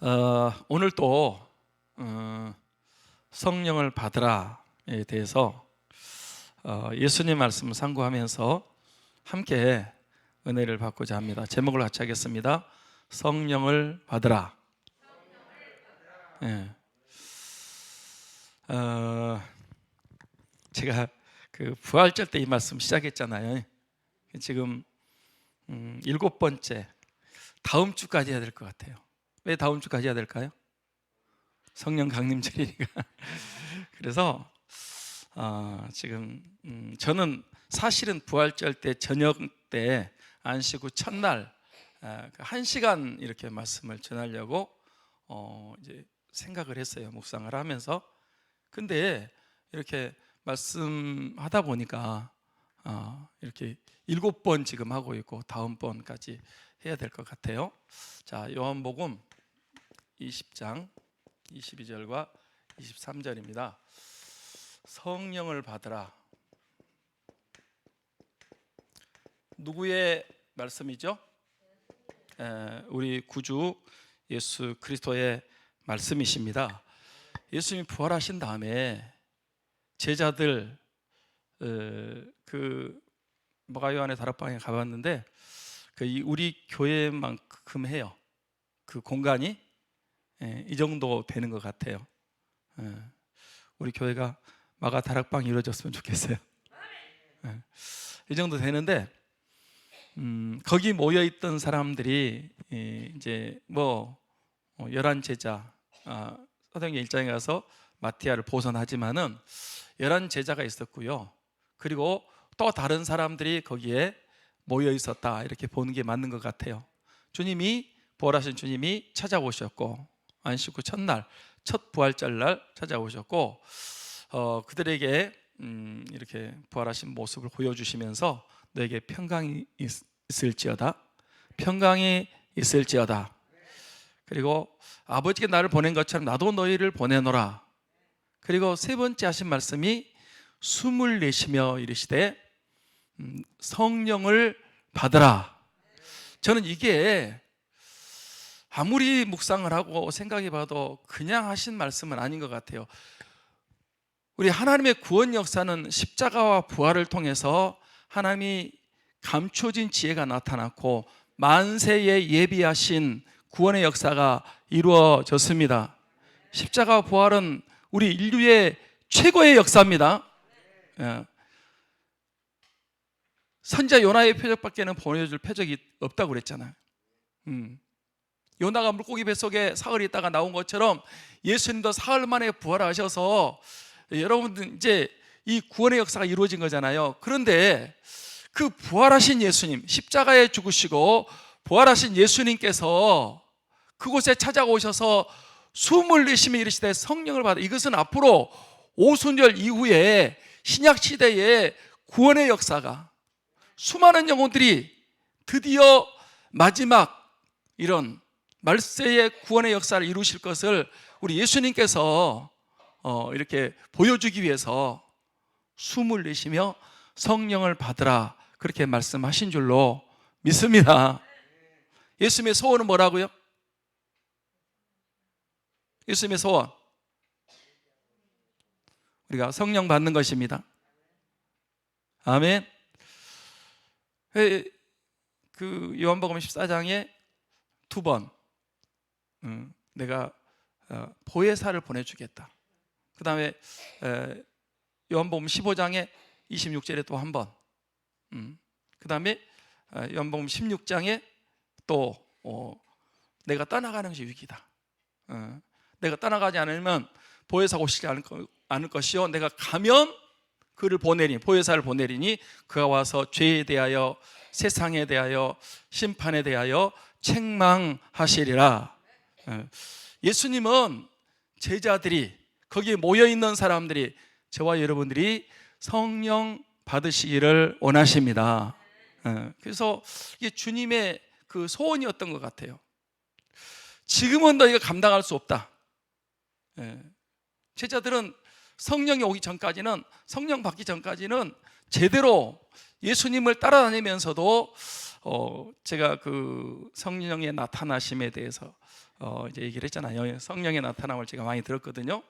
오늘 또 성령을 받으라에 대해서 예수님 말씀을 상고하면서 함께 은혜를 받고자 합니다. 제목을 같이 하겠습니다. 성령을 받으라. 예. 제가 그 부활절 때 이 말씀 시작했잖아요. 지금 7번째, 다음 주까지 해야 될 것 같아요. 왜 다음 주까지 해야 될까요? 성령 강림절이니까. 그래서 지금 저는 사실은 부활절 때 저녁 때 안식 후 첫날 1시간 이렇게 말씀을 전하려고 이제 생각을 했어요. 묵상을 하면서. 근데 이렇게 말씀하다 보니까 이렇게 7번 지금 하고 있고 다음번까지 해야 될 것 같아요. 자, 요한복음 20장 22절과 23절입니다. 성령을 받으라. 누구의 말씀이죠? 우리 구주 예수 그리스도의 말씀이십니다. 예수님이 부활하신 다음에 제자들 그 마가요한의 다락방에 가봤는데 우리 교회만큼 해요. 그 공간이 이 정도 되는 것 같아요. 우리 교회가 마가 다락방이 이루어졌으면 좋겠어요. 이 정도 되는데 거기 모여 있던 사람들이 이제 11제자 사도행전 1장에 가서 마티아를 보선하지만은 11제자가 있었고요. 그리고 또 다른 사람들이 거기에 모여 있었다, 이렇게 보는 게 맞는 것 같아요. 부활하신 주님이 찾아오셨고 안식 후 첫날, 첫 부활절 날 찾아오셨고 그들에게 이렇게 부활하신 모습을 보여주시면서 너에게 평강이 있을지어다, 평강이 있을지어다. 그리고 아버지께 나를 보낸 것처럼 나도 너희를 보내노라. 그리고 세 번째 하신 말씀이 숨을 내쉬며 이르시되 성령을 받으라. 저는 이게 아무리 묵상을 하고 생각해 봐도 그냥 하신 말씀은 아닌 것 같아요. 우리 하나님의 구원 역사는 십자가와 부활을 통해서 하나님이 감춰진 지혜가 나타났고 만세에 예비하신 구원의 역사가 이루어졌습니다. 십자가와 부활은 우리 인류의 최고의 역사입니다. 선지자 요나의 표적밖에는 보여줄 표적이 없다고 그랬잖아요. 요나가 물고기 뱃속에 사흘 있다가 나온 것처럼 예수님도 사흘 만에 부활하셔서 여러분들 이제 이 구원의 역사가 이루어진 거잖아요. 그런데 그 부활하신 예수님, 십자가에 죽으시고 부활하신 예수님께서 그곳에 찾아오셔서 숨을 내쉬며 이르시되 성령을 받아. 이것은 앞으로 오순절 이후에 신약 시대의 구원의 역사가, 수많은 영혼들이 드디어 마지막 이런 말세의 구원의 역사를 이루실 것을 우리 예수님께서 이렇게 보여주기 위해서 숨을 내쉬며 성령을 받으라, 그렇게 말씀하신 줄로 믿습니다. 예수님의 소원은 뭐라고요? 예수님의 소원, 우리가 성령 받는 것입니다. 아멘. 그 요한복음 14장에 2번 내가 보혜사를 보내주겠다. 그 다음에 요한복음 15장에 26절에 또 한 번, 그 다음에 요한복음 16장에 또 내가 떠나가는 것이 위기다. 내가 떠나가지 않으면 보혜사가 오시지 않을 것이요 내가 가면 그를 보내리니, 보혜사를 보내리니 그가 와서 죄에 대하여 세상에 대하여 심판에 대하여 책망하시리라. 예수님은 제자들이, 거기에 모여있는 사람들이, 저와 여러분들이 성령 받으시기를 원하십니다. 그래서 이게 주님의 그 소원이었던 것 같아요. 지금은 너희가 감당할 수 없다. 제자들은 성령이 오기 전까지는, 성령 받기 전까지는 제대로 예수님을 따라다니면서도 제가 그 성령의 나타나심에 대해서 이제 얘기를 했잖아요. 성령의 나타남을 제가 많이 들었거든요.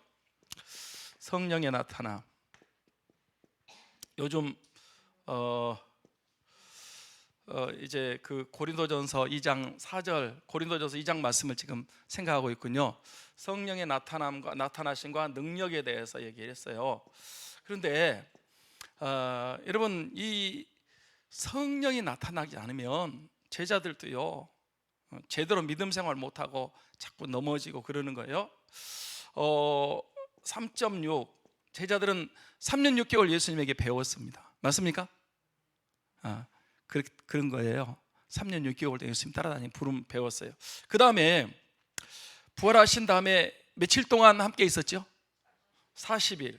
성령의 나타남. 요즘 이제 그 고린도전서 2장 4절, 고린도전서 2장 말씀을 지금 생각하고 있군요. 성령의 나타남과 나타나심과 능력에 대해서 얘기를 했어요. 그런데 여러분, 이 성령이 나타나지 않으면 제자들도요 제대로 믿음 생활 못하고 자꾸 넘어지고 그러는 거예요. 3.6 제자들은 3년 6개월 예수님에게 배웠습니다. 맞습니까? 그런 거예요. 3년 6개월 동안 예수님 따라다니는 부름 배웠어요. 그 다음에 부활하신 다음에 며칠 동안 함께 있었죠? 40일.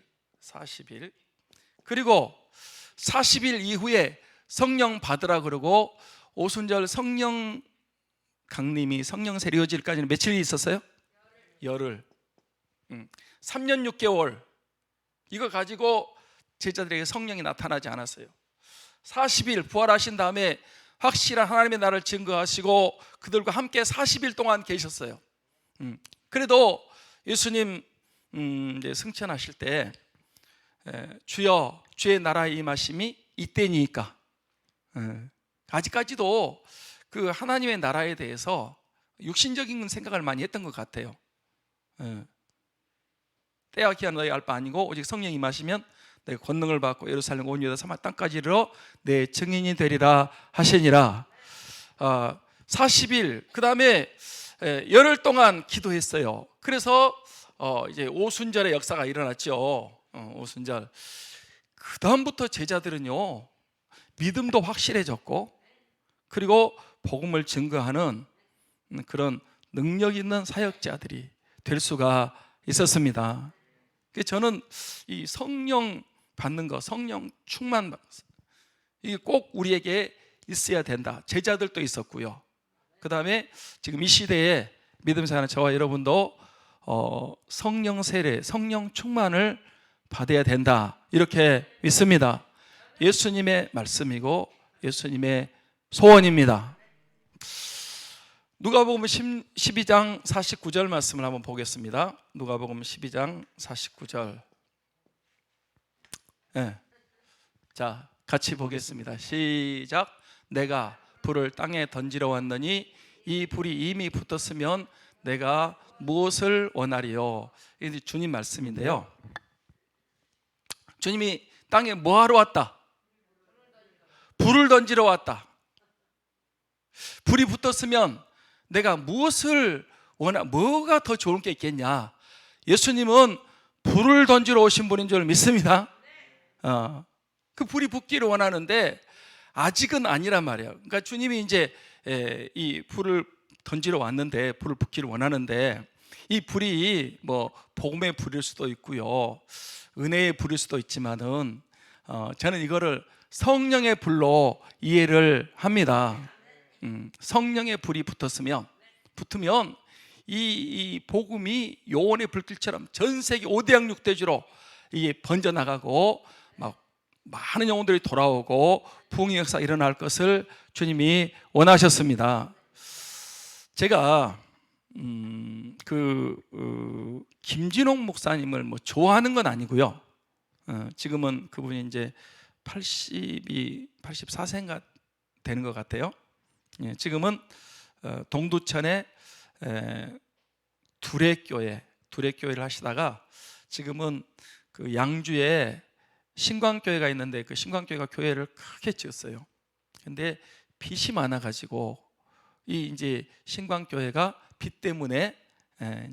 그리고 40일 이후에 성령 받으라 그러고 오순절 성령 강림이 성령 세례요일까지는 며칠 있었어요? 열흘. 3년 6개월 이거 가지고 제자들에게 성령이 나타나지 않았어요. 40일 부활하신 다음에 확실한 하나님의 나라를 증거하시고 그들과 함께 40일 동안 계셨어요. 그래도 예수님 이제 승천하실 때 주여 주의 나라의 임하심이 이때니까 아직까지도 그 하나님의 나라에 대해서 육신적인 생각을 많이 했던 것 같아요. 때와 기한 너희 알 바 아니고 오직 성령이 임하시면 내가 권능을 받고 예루살렘 온 유다 사마리아 땅까지 이르러 내 증인이 되리라 하시니라. 40일 그 다음에 열흘 동안 기도했어요. 그래서 이제 오순절의 역사가 일어났죠. 오순절. 그 다음부터 제자들은요 믿음도 확실해졌고 그리고 복음을 증거하는 그런 능력 있는 사역자들이 될 수가 있었습니다. 저는 이 성령 받는 거, 성령 충만 이게 꼭 우리에게 있어야 된다. 제자들도 있었고요. 그 다음에 지금 이 시대에 믿음 사는 저와 여러분도 성령 세례, 성령 충만을 받아야 된다. 이렇게 믿습니다. 예수님의 말씀이고 예수님의 소원입니다. 누가복음 12장 49절 말씀을 한번 보겠습니다. 누가복음 12장 49절. 네. 자, 같이 보겠습니다. 시작. 내가 불을 땅에 던지러 왔더니 이 불이 이미 붙었으면 내가 무엇을 원하리요? 이게 주님 말씀인데요. 주님이 땅에 뭐 하러 왔다? 불을 던지러 왔다. 불이 붙었으면 내가 무엇을 뭐가 더 좋은 게 있겠냐? 예수님은 불을 던지러 오신 분인 줄 믿습니다. 그 불이 붙기를 원하는데 아직은 아니란 말이에요. 그러니까 주님이 이제 이 불을 던지러 왔는데 불을 붙기를 원하는데 이 불이 뭐 복음의 불일 수도 있고요, 은혜의 불일 수도 있지만은 저는 이거를 성령의 불로 이해를 합니다. 성령의 불이 붙으면 이 복음이 요원의 불길처럼 전 세계 5대양 6대주로 이게 번져나가고 막 많은 영혼들이 돌아오고 부흥의 역사가 일어날 것을 주님이 원하셨습니다. 제가 김진홍 목사님을 뭐 좋아하는 건 아니고요. 지금은 그분이 이제 84세인가 되는 것 같아요. 지금은 동두천에 두레교회를 하시다가 지금은 그 양주에 신광교회가 있는데 그 신광교회가 교회를 크게 지었어요. 근데 빚이 많아가지고 이 이제 신광교회가 빚 때문에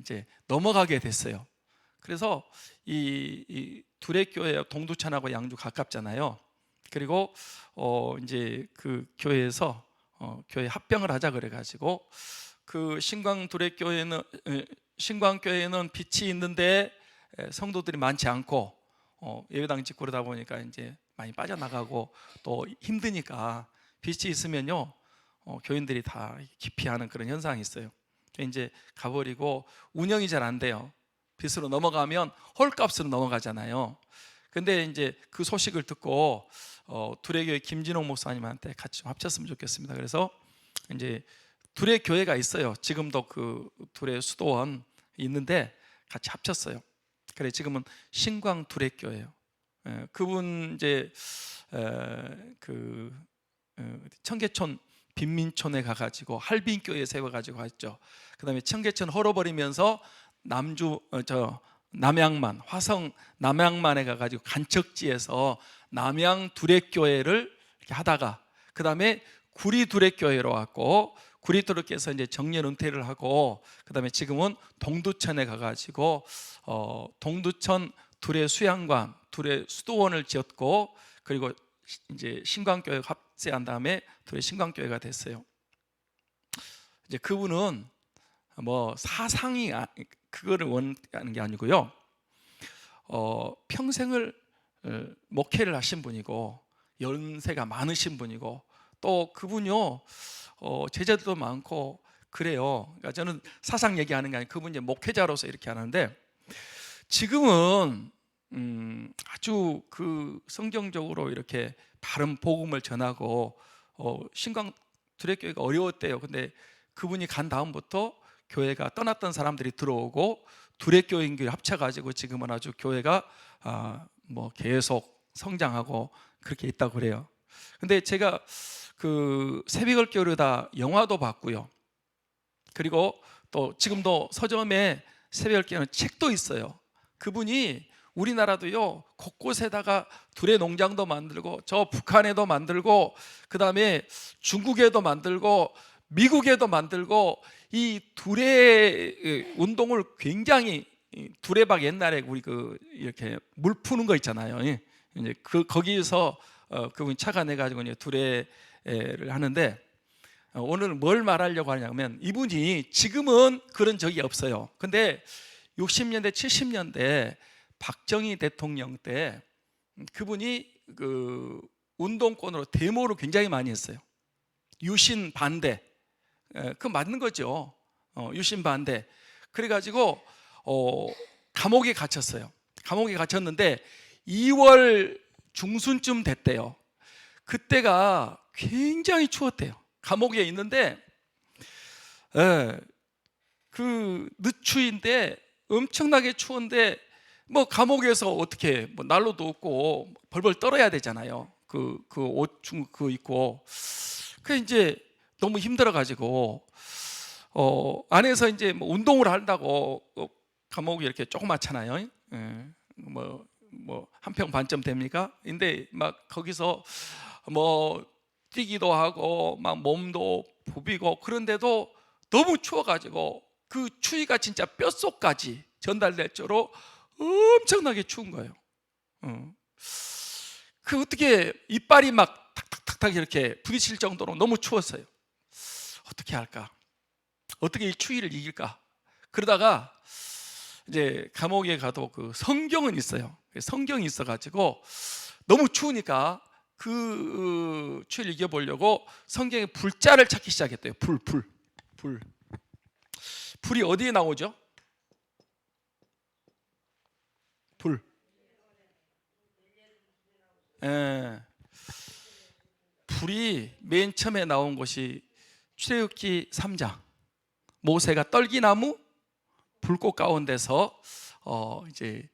이제 넘어가게 됐어요. 그래서 이 두레교회 동두천하고 양주 가깝잖아요. 그리고 이제 그 교회에서 교회 합병을 하자 그래가지고 그 신광교회는 빛이 있는데 성도들이 많지 않고 예배당 짓고 그러다 보니까 이제 많이 빠져나가고 또 힘드니까 빛이 있으면요 교인들이 다 기피하는 그런 현상이 있어요. 이제 가버리고 운영이 잘 안 돼요. 빛으로 넘어가면 헐값으로 넘어가잖아요. 근데 이제 그 소식을 듣고 두레교회 김진홍 목사님한테 같이 좀 합쳤으면 좋겠습니다. 그래서 이제 둘의 교회가 있어요. 지금도 그 둘의 수도원 있는데 같이 합쳤어요. 그래 지금은 신광 둘의 교회예요. 그분 이제 그 청계천 빈민촌에 가가지고 할빈교회 세워가지고 했죠. 그다음에 청계천 헐어버리면서 남주 남양만 화성 남양만에 가가지고 간척지에서 남양 두레교회를 이렇게 하다가 그 다음에 구리 두레교회로 왔고 구리 두레교회에서 이제 정년 은퇴를 하고 그 다음에 지금은 동두천에 가가지고 동두천 두레 수양관 두레 수도원을 지었고 그리고 이제 신광교회 합세한 다음에 두레 신광교회가 됐어요. 이제 그분은 뭐 사상이 그거를 원하는 게 아니고요. 평생을 목회를 하신 분이고 연세가 많으신 분이고 또 그분요 제자들도 많고 그래요. 그러니까 저는 사상 얘기하는 게 아니고 그분 이제 목회자로서 이렇게 하는데 지금은 아주 그 성경적으로 이렇게 바른 복음을 전하고 신광 두레교회가 어려웠대요. 근데 그분이 간 다음부터 교회가 떠났던 사람들이 들어오고 두레교인교회 합쳐가지고 지금은 아주 교회가 뭐 계속 성장하고 그렇게 있다고 그래요. 근데 제가 그 새벽을 깨우려다 영화도 봤고요. 그리고 또 지금도 서점에 새벽을 깨우는 책도 있어요. 그분이 우리나라도요 곳곳에다가 두레 농장도 만들고 저 북한에도 만들고 그 다음에 중국에도 만들고 미국에도 만들고 이 두레 운동을 굉장히 두레박 옛날에 우리 그 이렇게 물 푸는 거 있잖아요. 이제 거기서 그분이 착안해 가지고 이제 두레를 하는데 오늘 뭘 말하려고 하냐면 이분이 지금은 그런 적이 없어요. 근데 60년대 70년대 박정희 대통령 때 그분이 그 운동권으로 데모를 굉장히 많이 했어요. 유신 반대. 그 맞는 거죠. 유신 반대. 그래가지고 감옥에 갇혔어요. 감옥에 갇혔는데 2월 중순쯤 됐대요. 그때가 굉장히 추웠대요. 감옥에 있는데 그 늦추인데 엄청나게 추운데 뭐 감옥에서 어떻게 뭐 난로도 없고 벌벌 떨어야 되잖아요. 그 옷 그 입고 그 이제 너무 힘들어가지고 안에서 이제 뭐 운동을 한다고 감옥이 이렇게 조그맣잖아요. 뭐 한 평 반쯤 됩니까? 근데 막 거기서 뭐 뛰기도 하고 막 몸도 부비고 그런데도 너무 추워가지고 그 추위가 진짜 뼛속까지 전달될 정도로 엄청나게 추운 거예요. 그 어떻게 이빨이 막 탁탁탁탁 이렇게 부딪힐 정도로 너무 추웠어요. 어떻게 할까? 어떻게 이 추위를 이길까? 그러다가 이제 감옥에 가도 그 성경은 있어요. 성경이 있어가지고 너무 추우니까 그 추위를 이겨보려고 성경에 불자를 찾기 시작했대요. 불이 어디에 나오죠? 불. 불이 맨 처음에 나온 것이 출애굽기 3장. 모세가 떨기나무 불꽃 가운데서 이제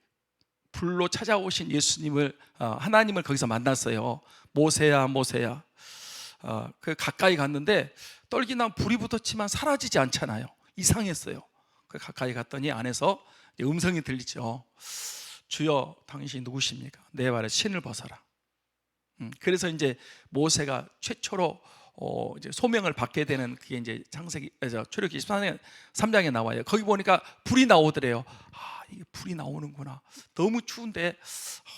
불로 찾아오신 예수님을 하나님을 거기서 만났어요. 모세야 모세야. 그 가까이 갔는데 떨기나무 불이 붙었지만 사라지지 않잖아요. 이상했어요. 그 가까이 갔더니 안에서 음성이 들리죠. 주여 당신이 누구십니까? 내 발에 신을 벗어라. 그래서 이제 모세가 최초로 이제 소명을 받게 되는 그게 이제 출애굽기 13장에 나와요. 거기 보니까 불이 나오더래요. 이게 불이 나오는구나. 너무 추운데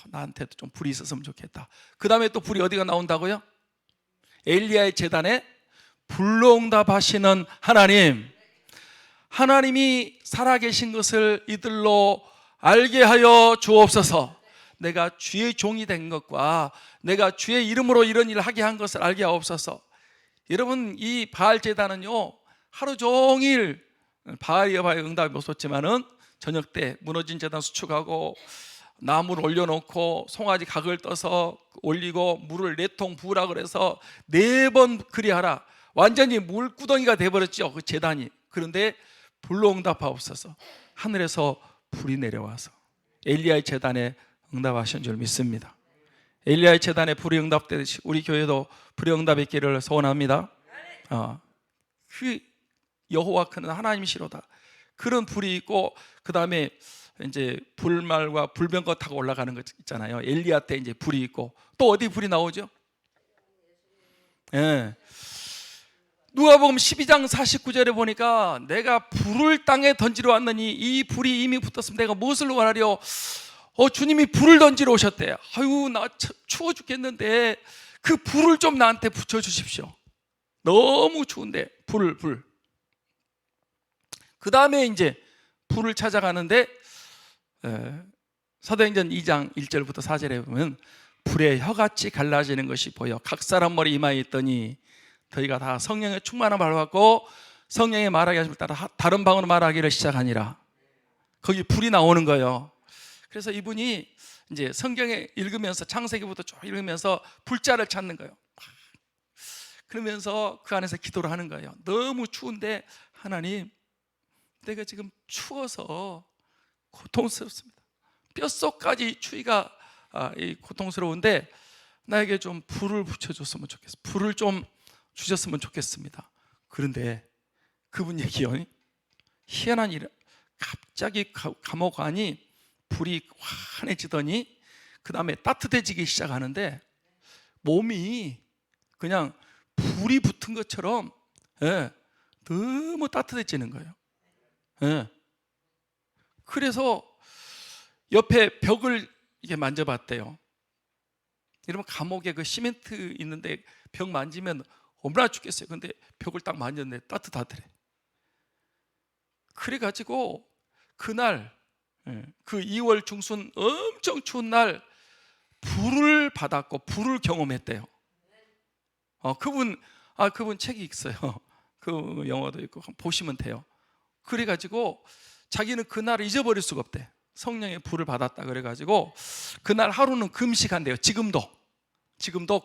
나한테도 좀 불이 있었으면 좋겠다. 그 다음에 또 불이 어디가 나온다고요? 엘리야의 제단에 불로 응답하시는 하나님. 하나님이 살아계신 것을 이들로 알게 하여 주옵소서. 내가 주의 종이 된 것과 내가 주의 이름으로 이런 일을 하게 한 것을 알게 하옵소서. 여러분 이 바알 제단은요 하루 종일 바알 여호와의 응답이 없었지만은 저녁 때 무너진 제단 수축하고 나무를 올려놓고 송아지 각을 떠서 올리고 물을 4통 부으라 그래서 4번 그리하라. 완전히 물구덩이가 돼버렸죠, 그 제단이. 그런데 불로 응답하옵소서. 하늘에서 불이 내려와서 엘리야의 제단에 응답하신 줄 믿습니다. 엘리야의 제단에 불이 응답되듯이 우리 교회도 불이 응답있기를 소원합니다. 그 여호와 그는 하나님이시로다. 그런 불이 있고, 그 다음에 이제 불말과 불병거 타고 올라가는 거 있잖아요. 엘리야 때 이제 불이 있고, 또 어디 불이 나오죠? 예. 누가복음 12장 49절에 보니까 내가 불을 땅에 던지러 왔느니 이 불이 이미 붙었으면 내가 무엇을 원하려? 주님이 불을 던지러 오셨대. 아유, 나 추워 죽겠는데 그 불을 좀 나한테 붙여주십시오. 너무 추운데 불. 그 다음에 이제 불을 찾아가는데 사도행전 2장 1절부터 4절에 보면 불의 혀같이 갈라지는 것이 보여 각 사람 머리 이마에 있더니 저희가 다 성령의 충만한 말을 받고 성령의 말하기 하심을 따라 다른 방언으로 말하기를 시작하니라. 거기 불이 나오는 거예요. 그래서 이분이 이제 성경에 읽으면서 창세기부터 쭉 읽으면서 불자를 찾는 거예요. 그러면서 그 안에서 기도를 하는 거예요. 너무 추운데 하나님, 내가 지금 추워서 고통스럽습니다. 뼛속까지 추위가 고통스러운데 나에게 좀 불을 붙여줬으면 좋겠어. 불을 좀 주셨으면 좋겠습니다. 그런데 그분 얘기요, 희한한 일, 갑자기 감옥 안이 불이 환해지더니 그 다음에 따뜻해지기 시작하는데 몸이 그냥 불이 붙은 것처럼 너무 따뜻해지는 거예요. 그래서 옆에 벽을 이게 만져봤대요. 여러분, 감옥에 그 시멘트 있는데 벽 만지면 얼마나 죽겠어요. 근데 벽을 딱 만졌는데 따뜻하더래. 그래가지고 그날 그 2월 중순 엄청 추운 날 불을 받았고 불을 경험했대요. 그분 책이 있어요. 그 영화도 있고 보시면 돼요. 그래가지고 자기는 그날을 잊어버릴 수가 없대. 성령의 불을 받았다 그래가지고 그날 하루는 금식한대요. 지금도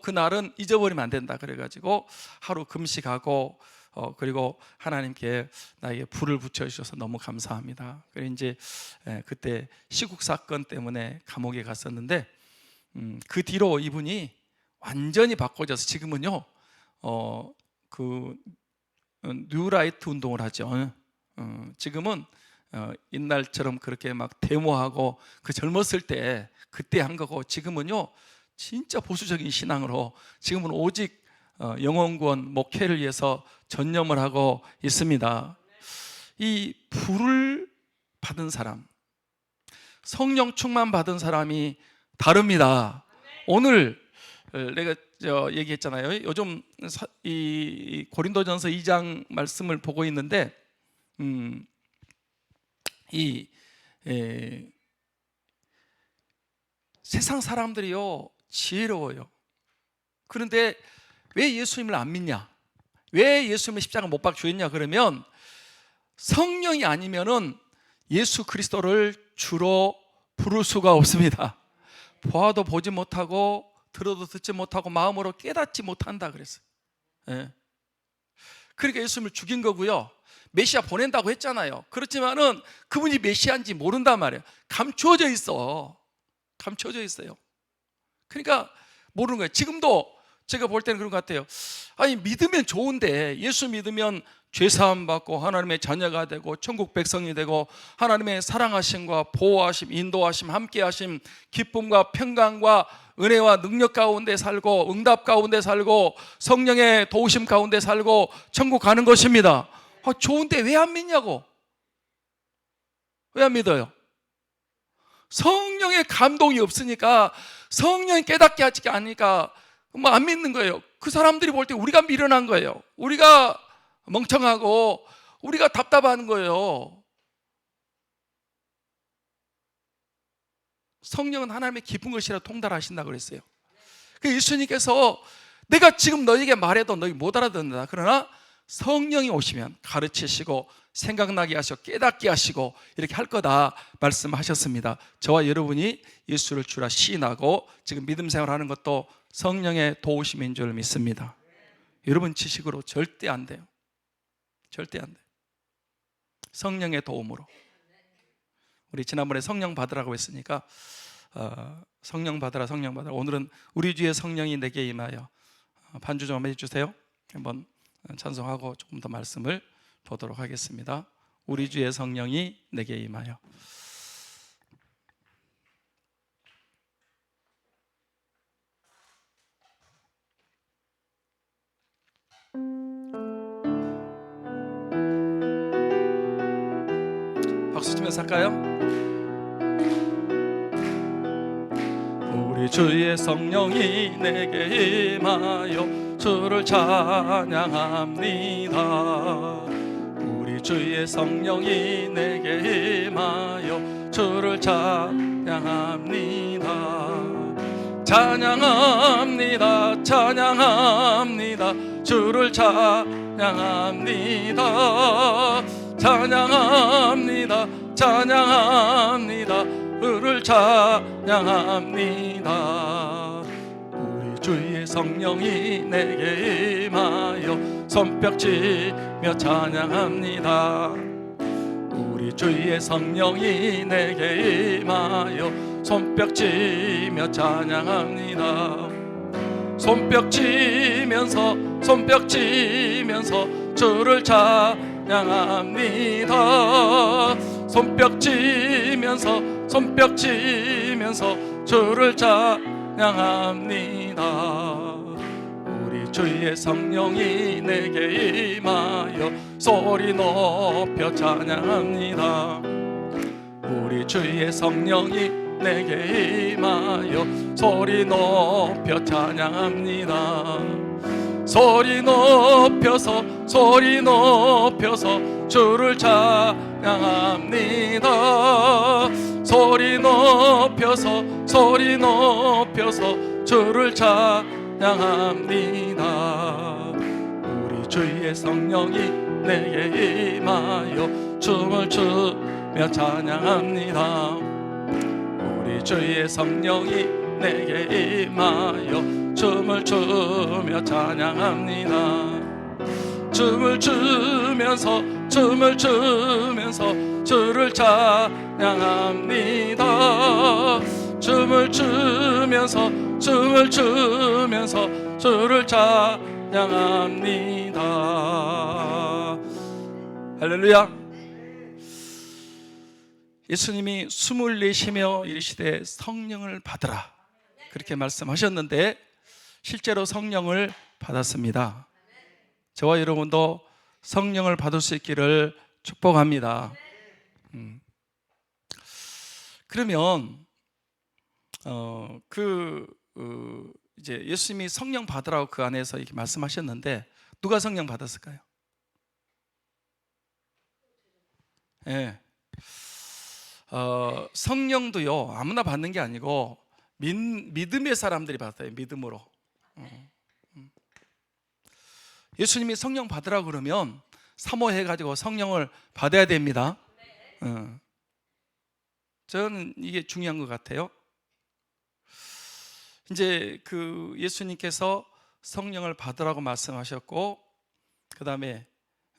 그날은 잊어버리면 안 된다 그래가지고 하루 금식하고 그리고 하나님께 나에게 불을 붙여주셔서 너무 감사합니다. 그리고 이제 그때 시국 사건 때문에 감옥에 갔었는데 그 뒤로 이분이 완전히 바꿔져서 지금은요 그 뉴라이트 운동을 하죠. 지금은 옛날처럼 그렇게 막 데모하고 그 젊었을 때 그때 한 거고, 지금은요 진짜 보수적인 신앙으로 지금은 오직 영혼구원 목회를 위해서 전념을 하고 있습니다. 이 불을 받은 사람, 성령 충만 받은 사람이 다릅니다. 오늘 내가 얘기했잖아요. 요즘 이 고린도전서 2장 말씀을 보고 있는데 세상 사람들이요 지혜로워요. 그런데 왜 예수님을 안 믿냐? 왜 예수님을 십자가 못 박주했냐? 그러면 성령이 아니면은 예수 그리스도를 주로 부를 수가 없습니다. 보아도 보지 못하고 들어도 듣지 못하고 마음으로 깨닫지 못한다 그랬어요. 그러니까 예수님을 죽인 거고요. 메시아 보낸다고 했잖아요. 그렇지만은 그분이 메시아인지 모른단 말이에요. 감춰져 있어요. 그러니까 모르는 거예요. 지금도 제가 볼 때는 그런 것 같아요. 아니, 믿으면 좋은데, 예수 믿으면 죄사함 받고 하나님의 자녀가 되고 천국 백성이 되고 하나님의 사랑하심과 보호하심, 인도하심, 함께하심, 기쁨과 평강과 은혜와 능력 가운데 살고 응답 가운데 살고 성령의 도우심 가운데 살고 천국 가는 것입니다. 좋은데 왜 안 믿냐고. 왜 안 믿어요? 성령의 감동이 없으니까, 성령이 깨닫게 하지 않으니까 안 믿는 거예요. 그 사람들이 볼 때 우리가 미련한 거예요. 우리가 멍청하고 우리가 답답한 거예요. 성령은 하나님의 깊은 것이라 통달하신다 그랬어요. 그 예수님께서 내가 지금 너에게 말해도 너희 못 알아듣는다. 그러나 성령이 오시면 가르치시고 생각나게 하시고 깨닫게 하시고 이렇게 할 거다 말씀하셨습니다. 저와 여러분이 예수를 주라 시인하고 지금 믿음 생활하는 것도 성령의 도우심인 줄 믿습니다. 여러분 지식으로 절대 안 돼요. 절대 안 돼요. 성령의 도움으로. 우리 지난번에 성령 받으라고 했으니까 성령 받으라, 성령 받으라. 오늘은 우리 주의 성령이 내게 임하여. 반주 좀 해주세요. 한번 찬송하고 조금 더 말씀을 보도록 하겠습니다. 우리 주의 성령이 내게 임하여. 박수 치면서 할까요? 우리 주의 성령이 내게 임하여 주를 찬양합니다. 우리 주의 성령이 내게 임하여 주를 찬양합니다. 찬양합니다. 찬양합니다. 주를 찬양합니다. 찬양합니다. 찬양합니다. 주를 찬양합니다. 우리 주의 성령이 내게 임하여 손뼉치며 찬양합니다. 우리 주의 성령이 내게 임하여 손뼉치며 찬양합니다. 손뼉치면서 주를 찬양합니다. 손뼉치면서 주를 찬양합니다. 우리 주의 성령이 내게 임하여 소리 높여 찬양합니다. 우리 주의 성령이 내게 임하여 소리 높여 찬양합니다. 소리 높여서 주를 찬양합니다. 소리 높여서 주를 찬양합니다. 우리 주의 성령이 내게 임하여 춤을 추며 찬양합니다. 우리 주의 성령이 내게 임하여 춤을 추며 찬양합니다. 춤을 추면서 주를 찬양합니다. 춤을 추면서 주를 찬양합니다. 할렐루야. 예수님이 숨을 내쉬며 이르시되 성령을 받으라 그렇게 말씀하셨는데 실제로 성령을 받았습니다. 저와 여러분도 성령을 받을 수 있기를 축복합니다. 그러면 이제 예수님이 성령 받으라고 그 안에서 이렇게 말씀하셨는데 누가 성령 받았을까요? 예. 성령도요 아무나 받는 게 아니고 믿음의 사람들이 받아요. 믿음으로. 예수님이 성령 받으라고 그러면 사모해가지고 성령을 받아야 됩니다. 저는 이게 중요한 것 같아요. 이제 그 예수님께서 성령을 받으라고 말씀하셨고, 그 다음에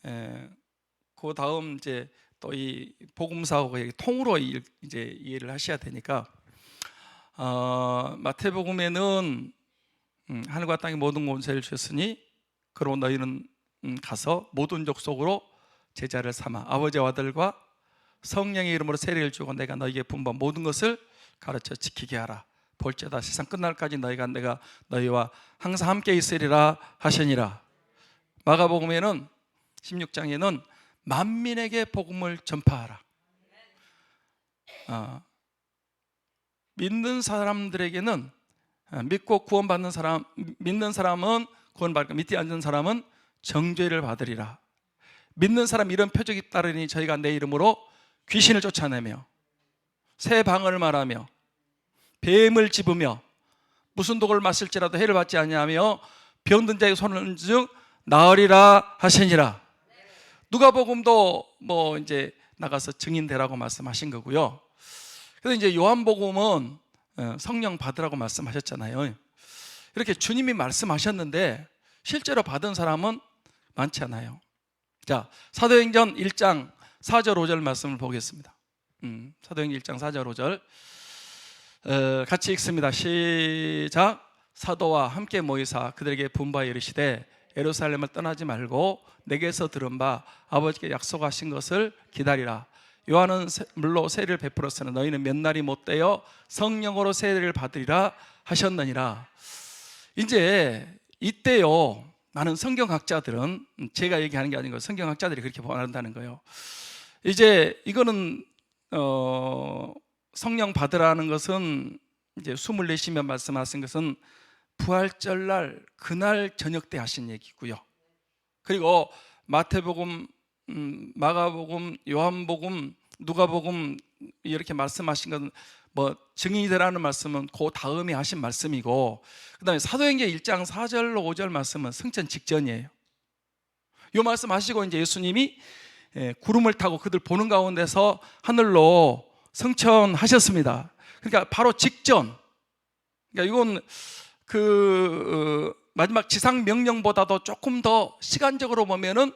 그 다음 이제 또 이 복음사하고 통으로 이제 이해를 하셔야 되니까 마태복음에는 하늘과 땅의 모든 권세를 주셨으니 그러고 너희는 가서 모든 족속으로 제자를 삼아 아버지와 아들과 성령의 이름으로 세례를 주고 내가 너희에게 분부한 모든 것을 가르쳐 지키게 하라. 볼지어다 세상 끝날까지 내가 너희와 항상 함께 있으리라 하시니라. 마가복음에는 16장에는 만민에게 복음을 전파하라. 믿는 사람들에게는 믿고 구원받는 사람, 믿는 사람은 구원받고 믿지 않는 사람은 정죄를 받으리라. 믿는 사람 이런 표적이 따르니 저희가 내 이름으로 귀신을 쫓아내며 새 방언을 말하며 뱀을 집으며 무슨 독을 마실지라도 해를 받지 아니하며 병든 자에게 손을 얹은 즉 나으리라 하시니라. 누가복음도 뭐 이제 나가서 증인되라고 말씀하신 거고요. 그래서 이제 요한복음은 성령 받으라고 말씀하셨잖아요. 이렇게 주님이 말씀하셨는데 실제로 받은 사람은 많지 않아요. 자, 사도행전 1장 4절 5절 말씀을 보겠습니다. 사도행전 1장 4절 5절 같이 읽습니다. 시작. 사도와 함께 모이사 그들에게 분부하여 이르시되 예루살렘을 떠나지 말고 내게서 들은 바 아버지께 약속하신 것을 기다리라. 요한은 물로 세례를 베풀었으나 너희는 몇 날이 못되어 성령으로 세례를 받으리라 하셨느니라. 이제 이때요, 많은 성경학자들은, 제가 얘기하는 게 아니고 성경학자들이 그렇게 말한다는 거예요. 이제 이거는 성령 받으라는 것은 이제 숨을 내쉬며 말씀하신 것은 부활절날 그날 저녁 때 하신 얘기고요. 그리고 마태복음, 마가복음, 요한복음, 누가복음 이렇게 말씀하신 건 뭐 증인이 되라는 말씀은 그 다음에 하신 말씀이고, 그 다음에 사도행전 1장 4절로 5절 말씀은 승천 직전이에요. 이 말씀 하시고 이제 예수님이 구름을 타고 그들 보는 가운데서 하늘로 승천하셨습니다. 그러니까 바로 직전. 그러니까 이건 마지막 지상 명령보다도 조금 더 시간적으로 보면은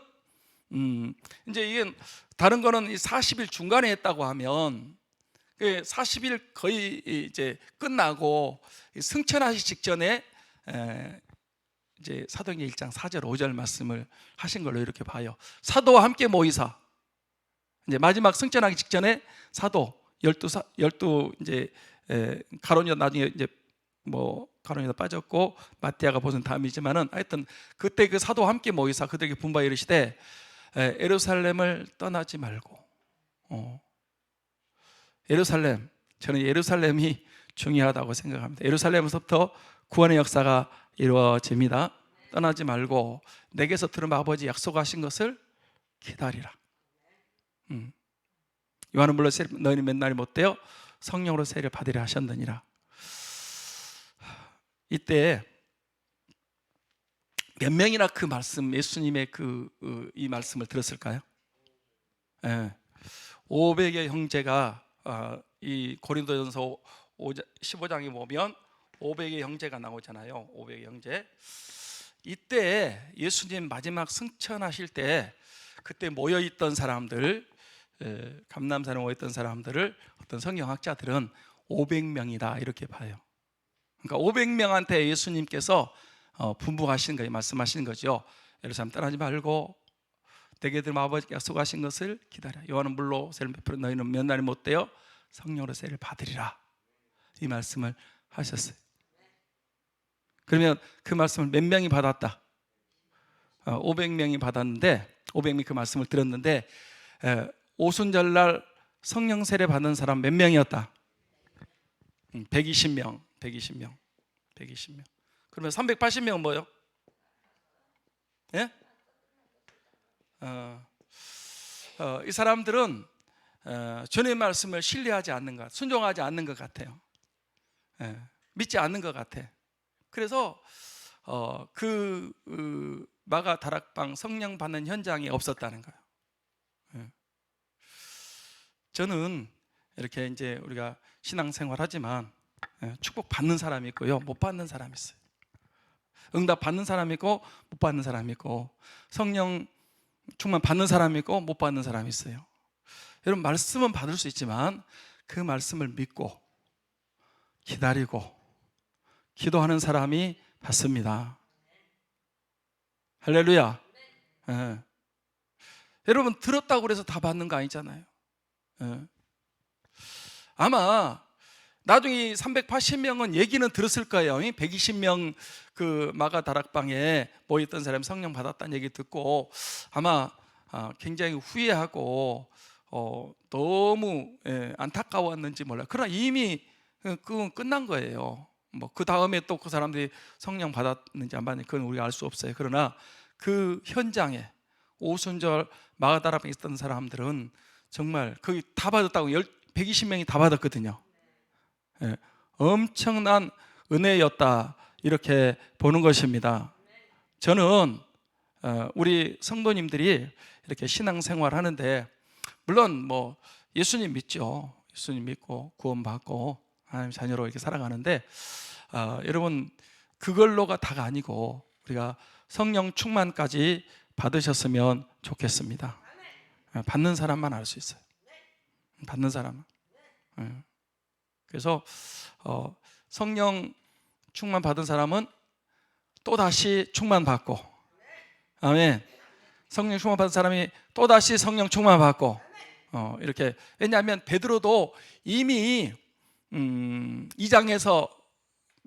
이제 이게 다른 거는 40일 중간에 했다고 하면 40일 거의 이제 끝나고 승천하시 직전에 이제 사도행전 1장 4절 5절 말씀을 하신 걸로 이렇게 봐요. 사도와 함께 모이사, 이제 마지막 승천하기 직전에 사도 12 이제 가론유다 나중에 이제 뭐 가론유다 빠졌고 마띠아가 보선 다음이지만은 하여튼 그때 그 사도와 함께 모이사 그들에게 분부하여 이르시되 예루살렘을 떠나지 말고. 예루살렘, 저는 예루살렘이 중요하다고 생각합니다. 예루살렘에서부터 구원의 역사가 이루어집니다. 떠나지 말고 내게서 들은 아버지 약속하신 것을 기다리라. 요한은 물론 너희는 몇 날이 못되어 성령으로 세례를 받으려 하셨느니라. 이때 몇 명이나 그 말씀, 예수님의 이 말씀을 들었을까요? 500의 형제가 이 고린도전서 15장에 보면 500의 형제가 나오잖아요. 500의 형제. 이때 예수님 마지막 승천하실 때 그때 모여있던 사람들, 감람산에 모여있던 사람들을 어떤 성경학자들은 500명이다 이렇게 봐요. 그러니까 500명한테 예수님께서 분부하시는 거예요. 말씀하시는 거죠. 예루살렘 떠나지 말고 내게 들은 아버지께 약속하신 것을 기다려. 요한은 물로 세례를 베풀어 너희는 몇 날이 못되어 성령으로 세례를 받으리라. 이 말씀을 하셨어요. 그러면 그 말씀을 몇 명이 받았다? 500명이 받았는데 500명이 그 말씀을 들었는데 오순절날 성령 세례 받는 사람 몇 명이었다? 120명. 그러면 380명은 뭐예요? 예? 이 사람들은 주님의 말씀을 신뢰하지 않는 것, 순종하지 않는 것 같아요. 믿지 않는 것 같아. 그래서 마가 다락방 성령 받는 현장이 없었다는 거예요. 저는 이렇게 이제 우리가 신앙생활 하지만 축복 받는 사람이 있고요, 못 받는 사람이 있어요. 응답 받는 사람이 있고 못 받는 사람이 있고, 성령 충만 받는 사람이 있고 못 받는 사람이 있어요. 여러분, 말씀은 받을 수 있지만 그 말씀을 믿고 기다리고 기도하는 사람이 받습니다. 할렐루야. 여러분, 들었다고 해서 다 받는 거 아니잖아요. 아마 나중에 380명은 얘기는 들었을 거예요. 120명 그 마가 다락방에 모였던 사람 성령 받았다는 얘기 듣고 아마 굉장히 후회하고 너무 안타까웠는지 몰라요. 그러나 이미 그건 끝난 거예요. 뭐 그 다음에 또 그 사람들이 성령 받았는지 안 받는지 그건 우리가 알 수 없어요. 그러나 그 현장에 오순절 마가 다락방에 있던 사람들은 정말 거의 다 받았다고 120명이 다 받았거든요. 엄청난 은혜였다 이렇게 보는 것입니다. 저는 우리 성도님들이 이렇게 신앙생활 하는데 물론 뭐 예수님 믿죠. 예수님 믿고 구원받고 하나님 자녀로 이렇게 살아가는데 여러분, 그걸로가 다가 아니고 우리가 성령 충만까지 받으셨으면 좋겠습니다. 받는 사람만 알 수 있어요. 받는 사람은. 그래서 성령 충만 받은 사람은 또 다시 충만 받고, 아멘. 성령 충만 받은 사람이 또 다시 성령 충만 받고, 이렇게. 왜냐하면 베드로도 이미 2장에서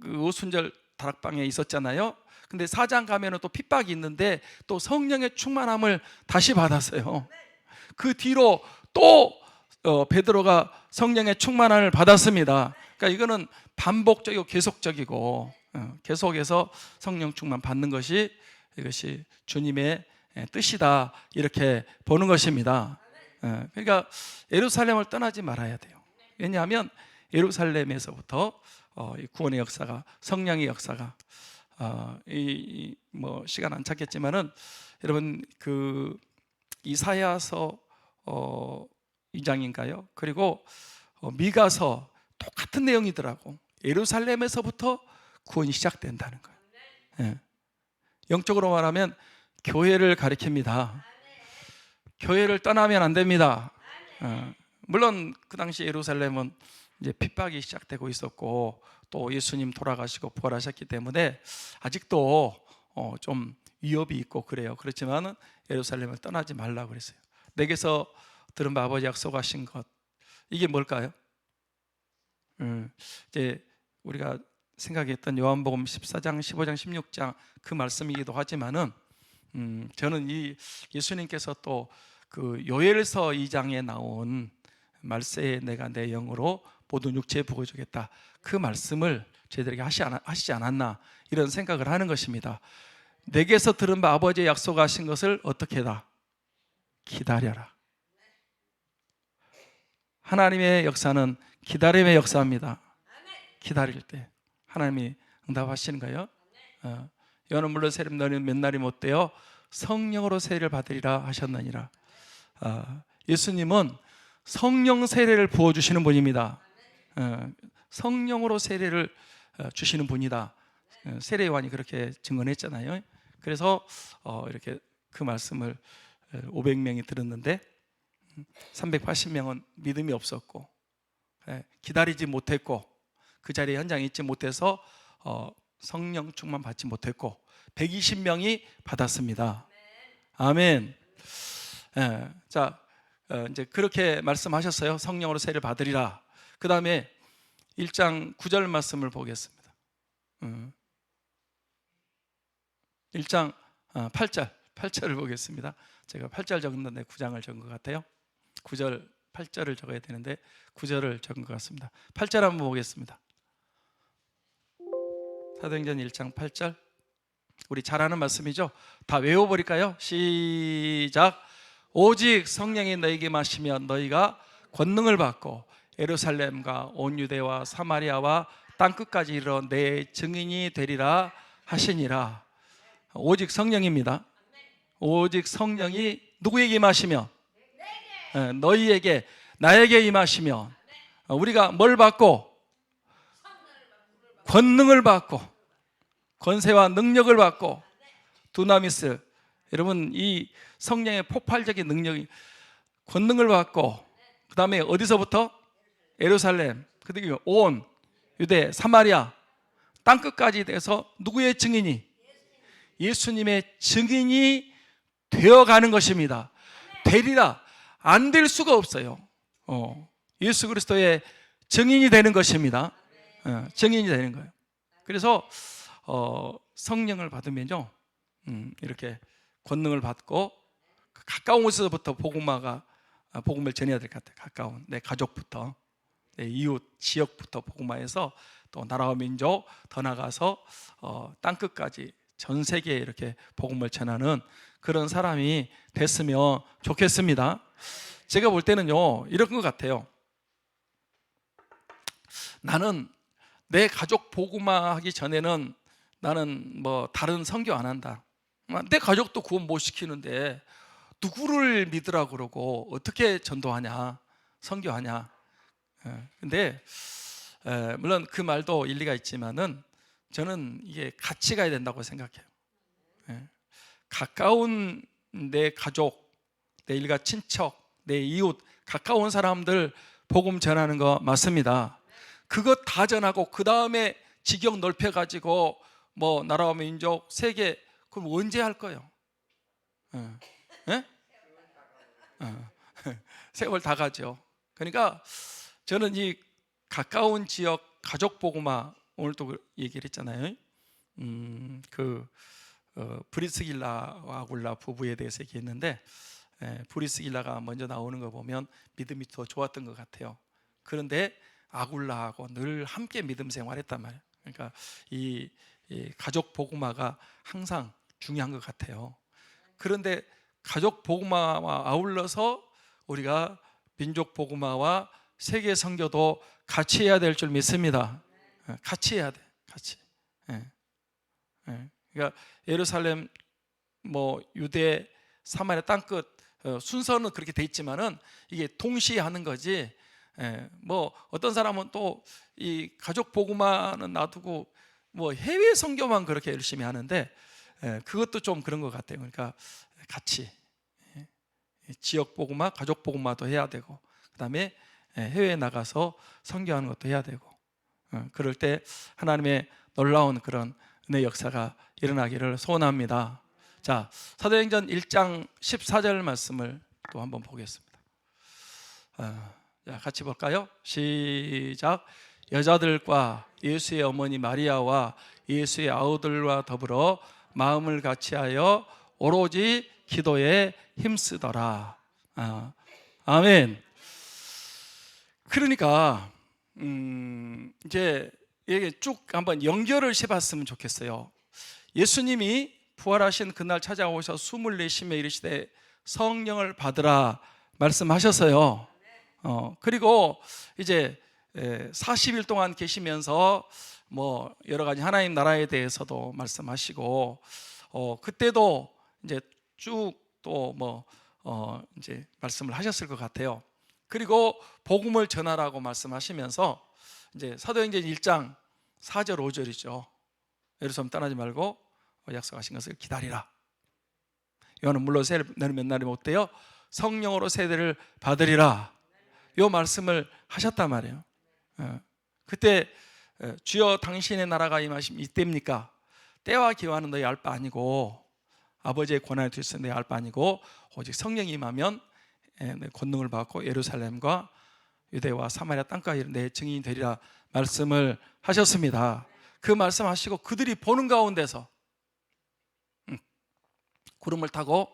그 오순절 다락방에 있었잖아요. 근데 4장 가면은 또 핍박이 있는데 또 성령의 충만함을 다시 받았어요. 그 뒤로 또 베드로가 성령의 충만함을 받았습니다. 그러니까 이거는 반복적이고 계속적이고, 계속해서 성령 충만 받는 것이 이것이 주님의 뜻이다, 이렇게 보는 것입니다. 그러니까 예루살렘을 떠나지 말아야 돼요. 왜냐하면 예루살렘에서부터 이 구원의 역사가, 성령의 역사가, 뭐 시간 안 찾겠지만은 여러분 그 이사야서 2장인가요? 그리고 미가서 똑같은 내용이더라고. 예루살렘에서부터 구원이 시작된다는 거예요. 예. 영적으로 말하면 교회를 가리킵니다. 교회를 떠나면 안 됩니다. 물론 그 당시 예루살렘은 이제 핍박이 시작되고 있었고 또 예수님 돌아가시고 부활하셨기 때문에 아직도 좀 위협이 있고 그래요. 그렇지만 예루살렘을 떠나지 말라고 그랬어요. 내게서 들은 바 아버지 약속하신 것, 이게 뭘까요? 이제 우리가 생각했던 요한복음 14장, 15장, 16장 그 말씀이기도 하지만은 저는 이 예수님께서 또 그 요엘서 2장에 나온 말세에 내가 내 영으로 모든 육체에 부어주겠다, 그 말씀을 저희들에게 하시지 않았나, 이런 생각을 하는 것입니다. 내게서 들은 바 아버지의 약속하신 것을 어떻게 해라? 기다려라. 하나님의 역사는 기다림의 역사입니다. 기다릴 때 하나님이 응답하시는 거예요. 여호와는 물로 세례를 너희는 몇 날이 못 되어 성령으로 세례를 받으리라 하셨느니라. 예수님은 성령 세례를 부어주시는 분입니다. 성령으로 세례를 주시는 분이다. 세례 요한이 그렇게 증언했잖아요. 그래서 이렇게 그 말씀을 500명이 들었는데 380명은 믿음이 없었고, 기다리지 못했고, 그 자리에 현장에 있지 못해서 성령 충만 받지 못했고 120명이 받았습니다. 아멘. 자, 이제 그렇게 말씀하셨어요. 성령으로 세례를 받으리라. 그 다음에 1장 9절 말씀을 보겠습니다. 1장 8절을 보겠습니다. 제가 8절 적었는데 9장을 적은 것 같아요. 9절, 8절을 적어야 되는데 9절을 적은 것 같습니다. 8절 한번 보겠습니다. 사도행전 1장 8절. 우리 잘 아는 말씀이죠. 다 외워버릴까요? 시작. 오직 성령이 너희에게 마시면 너희가 권능을 받고 예루살렘과 온 유대와 사마리아와 땅끝까지 이르러 내 증인이 되리라 하시니라. 오직 성령입니다. 오직 성령이 누구에게 임하시면? 너희에게, 나에게 임하시면 우리가 뭘 받고? 권능을 받고 권세와 능력을 받고 두나미스. 여러분 이 성령의 폭발적인 능력이, 권능을 받고 그 다음에 어디서부터? 예루살렘, 그리고 온 유대 사마리아 땅끝까지 돼서 누구의 증인이? 예수님의 증인이 되어가는 것입니다. 되리라. 안 될 수가 없어요. 예수 그리스도의 증인이 되는 것입니다. 증인이 되는 거예요. 그래서 성령을 받으면요, 이렇게 권능을 받고 가까운 곳에서부터 복음을 전해야 될 것 같아요. 가까운 내 가족부터, 내 이웃 지역부터 복음화해서 또 나라와 민족 더 나가서 땅끝까지 전 세계에 이렇게 복음을 전하는 그런 사람이 됐으면 좋겠습니다. 제가 볼 때는요, 이런 것 같아요. 나는 내 가족 복음화하기 전에는 나는 뭐 다른 선교 안 한다. 내 가족도 구원 못 시키는데 누구를 믿으라고 그러고 어떻게 전도하냐, 선교하냐. 근데 물론 그 말도 일리가 있지만은 저는 이게 같이 가야 된다고 생각해요. 가까운 내 가족, 내 일가 친척, 내 이웃, 가까운 사람들 복음 전하는 거 맞습니다. 그것 다 전하고 그 다음에 지경 넓혀가지고 뭐 나라와 민족, 세계, 그럼 언제 할 거예요? 예? 세월 다 가죠. 그러니까 저는 이 가까운 지역 가족 복음화, 오늘 또 얘기를 했잖아요. 브리스길라와 아굴라 부부에 대해서 얘기했는데, 브리스길라가 먼저 나오는 거 보면 믿음이 더 좋았던 것 같아요. 그런데 아굴라하고 늘 함께 믿음 생활했단 말이에요. 그러니까 이 가족 복음화가 항상 중요한 것 같아요. 그런데 가족 복음화와 아울러서 우리가 민족 복음화와 세계 선교도 같이 해야 될 줄 믿습니다. 같이 해야 돼, 같이. 그러니까 예루살렘, 뭐 유대, 사마리아 땅끝, 순서는 그렇게 돼 있지만은 이게 동시에 하는 거지. 뭐 어떤 사람은 또 이 가족 복음화는 놔두고 뭐 해외 선교만 그렇게 열심히 하는데, 그것도 좀 그런 것 같아요. 그러니까 같이 지역 복음화, 가족 복음화도 해야 되고, 그다음에 해외에 나가서 선교하는 것도 해야 되고, 그럴 때 하나님의 놀라운 그런 은혜 역사가 일어나기를 소원합니다. 자, 사도행전 1장 14절 말씀을 또 한번 보겠습니다. 자, 같이 볼까요? 시작. 여자들과 예수의 어머니 마리아와 예수의 아우들과 더불어 마음을 같이하여 오로지 기도에 힘쓰더라. 아멘. 그러니까 이제 이게 쭉 한번 연결을 해봤으면 좋겠어요. 예수님이 부활하신 그날 찾아오셔서 숨을 내쉬며 이르시되 성령을 받으라 말씀하셨어요. 그리고 이제 40일 동안 계시면서 뭐 여러 가지 하나님 나라에 대해서도 말씀하시고, 그때도 이제 쭉 또 뭐 이제 말씀을 하셨을 것 같아요. 그리고 복음을 전하라고 말씀하시면서 이제 사도행전 1장 4절 5절이죠. 예루살렘 떠나지 말고 약속하신 것을 기다리라. 요한은 물론 너는 몇 날이 못 돼요 성령으로 세대를 받으리라. 요 말씀을 하셨단 말이에요. 그때 주여 당신의 나라가 임하심 이때입니까? 때와 기와는 너희 알 바 아니고 아버지의 권한에 두셔서 너희 알 바 아니고 오직 성령이 임하면 권능을 받고 예루살렘과 유대와 사마리아 땅까지 내 증인이 되리라 말씀을 하셨습니다. 그 말씀하시고 그들이 보는 가운데서 구름을 타고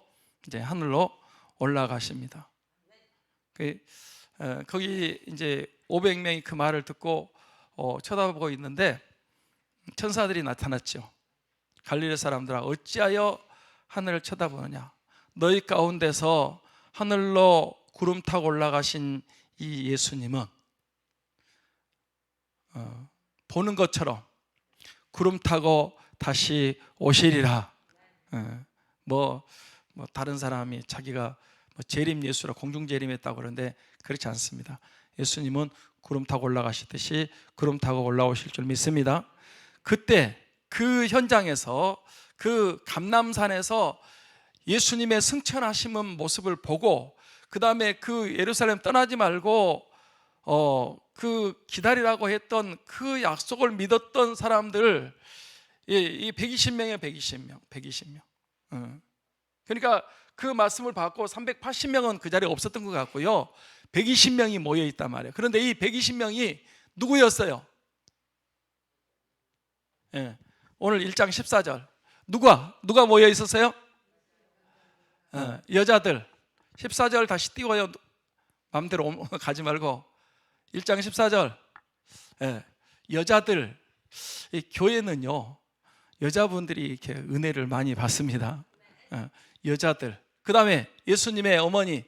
이제 하늘로 올라가십니다. 거기 이제 500명이 그 말을 듣고 쳐다보고 있는데 천사들이 나타났죠. 갈릴리 사람들아 어찌하여 하늘을 쳐다보느냐? 너희 가운데서 하늘로 구름 타고 올라가신 이 예수님은 보는 것처럼 구름 타고 다시 오시리라. 뭐 다른 사람이 자기가 재림 예수라 공중 재림했다고 그러는데 그렇지 않습니다. 예수님은 구름 타고 올라가시듯이 구름 타고 올라오실 줄 믿습니다. 그때 그 현장에서 그 감람산에서 예수님의 승천하시는 모습을 보고 그 다음에 그 예루살렘 떠나지 말고 그 기다리라고 했던 그 약속을 믿었던 사람들, 이 120명이에요. 120명. 그러니까 그 말씀을 받고 380명은 그 자리에 없었던 것 같고요 120명이 모여 있단 말이에요. 그런데 이 120명이 누구였어요? 오늘 1장 14절 누가 모여 있었어요? 여자들. 14절 다시 띄워요. 마음대로 가지 말고 1장 14절 여자들. 이 교회는요 여자분들이 이렇게 은혜를 많이 받습니다. 여자들. 그 다음에 예수님의 어머니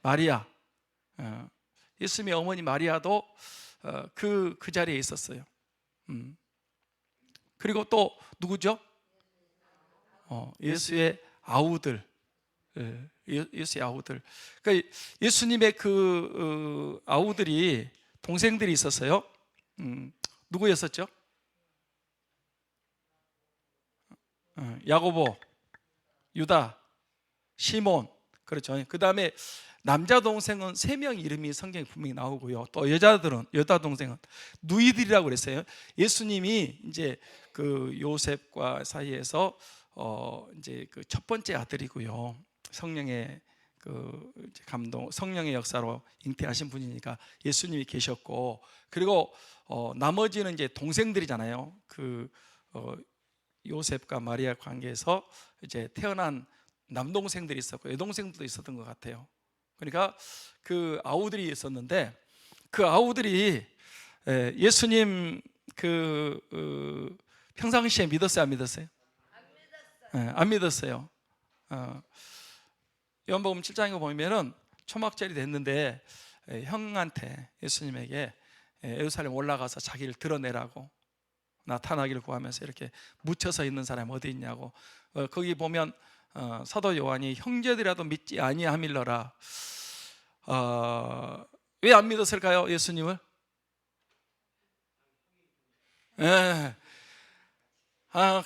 마리아. 예수님의 어머니 마리아도 그 자리에 있었어요. 그리고 또 누구죠? 예수의 아우들. 예수의 아우들. 그러니까 예수님의 그 아우들이 동생들이 있었어요. 누구였었죠? 야고보, 유다, 시몬, 그렇죠. 그 다음에 남자 동생은 3명 이름이 성경에 분명히 나오고요. 또 여자 동생은 누이들이라고 그랬어요. 예수님이 이제 그 요셉과 사이에서 이제 그 첫 번째 아들이고요. 성령의 그 감동, 성령의 역사로 잉태하신 분이니까 예수님이 계셨고, 그리고 나머지는 이제 동생들이잖아요. 그 요셉과 마리아 관계에서 이제 태어난 남동생들이 있었고 여동생들도 있었던 것 같아요. 그러니까 그 아우들이 있었는데, 그 아우들이 예수님 평상시에 믿었어요, 안 믿었어요? 안 믿었어요. 요한복음 7장에 보면은 초막절이 됐는데 형한테, 예수님에게 예루살렘 올라가서 자기를 드러내라고 나타나기를 구하면서 이렇게 묻혀서 있는 사람이 어디 있냐고. 거기 보면 사도 요한이 형제들이라도 믿지 아니함일러라. 왜 안 믿었을까요, 예수님을?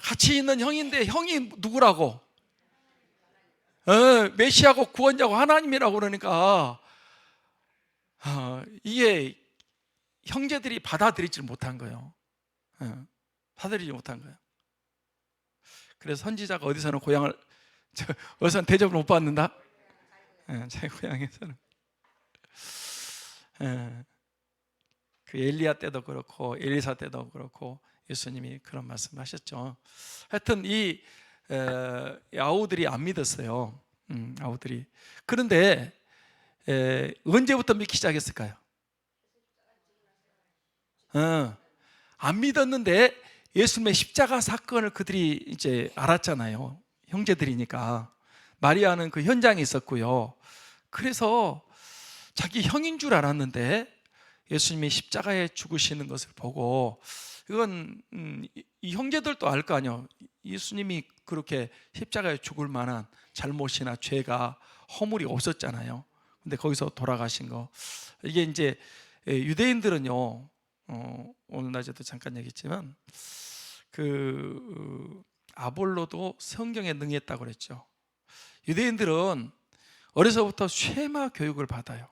같이 있는 형인데 형이 누구라고? 메시아고 구원자고 하나님이라고 그러니까 이게 형제들이 받아들이지 못한 거예요. 받아들이지 못한 거예요. 그래서 선지자가 어디서는 어디서는 대접을 못 받는다? 제 고향에서는 그 엘리야 때도 그렇고 엘리사 때도 그렇고 예수님이 그런 말씀하셨죠. 하여튼 이 아우들이 안 믿었어요. 아우들이. 그런데 언제부터 믿기 시작했을까요? 안 믿었는데 예수님의 십자가 사건을 그들이 이제 알았잖아요. 형제들이니까. 마리아는 그 현장에 있었고요. 그래서 자기 형인 줄 알았는데 예수님이 십자가에 죽으시는 것을 보고, 이건 이 형제들도 알 거 아니에요. 예수님이 그렇게 십자가에 죽을 만한 잘못이나 죄가 허물이 없었잖아요. 근데 거기서 돌아가신 거, 이게 이제 유대인들은요, 오늘 낮에도 잠깐 얘기했지만 그 아볼로도 성경에 능했다고 그랬죠. 유대인들은 어려서부터 쉐마 교육을 받아요.